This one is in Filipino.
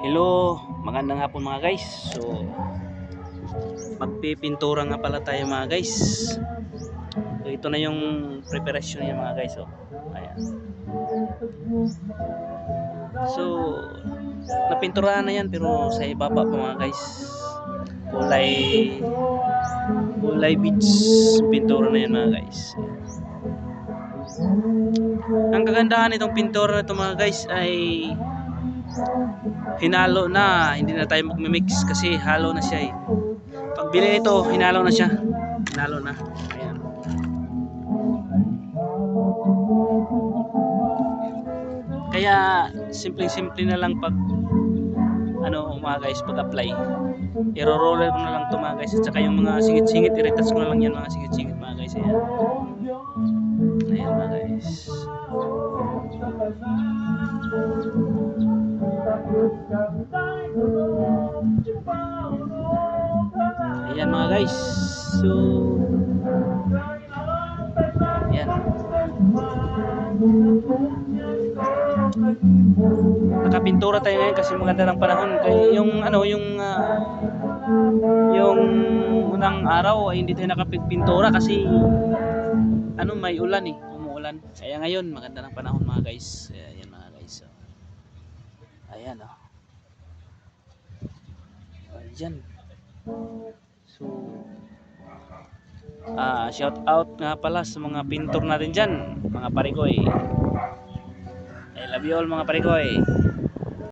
Hello, magandang hapon mga guys. So, magpipintura nga pala tayo mga guys. So, ito na yung preparasyon niya mga guys. Oh. Ayan. So, napinturahan na yan pero sa ibaba pa mga guys. Kulay beach pintura na yan mga guys. Ang kagandahan nitong pintura na ito mga guys ay hinalo na, hindi na tayo magmi-mix kasi halo na siya eh. Pag bili nito, hinalo na siya. Hinalo na. Ayan. Kaya simple-simple na lang pag mga guys, pag-apply. I-roller ko na lang to mga guys. At saka yung mga singit-singit, i-retouch ko na lang yan mga singit-singit mga guys. Ayan. Ayan mga guys. Ayan mga guys. So ayan. Nakapintura tayo ngayon kasi maganda ng panahon. Kaya yung unang araw ay hindi tayo nakapigpintura kasi may ulan eh, umuulan. Kaya ngayon maganda ng panahon mga guys. Ayan mga guys. So, ayan oh. Ayan. So shout out nga pala sa mga pintor natin dyan, mga parikoy. I love you all mga parikoy.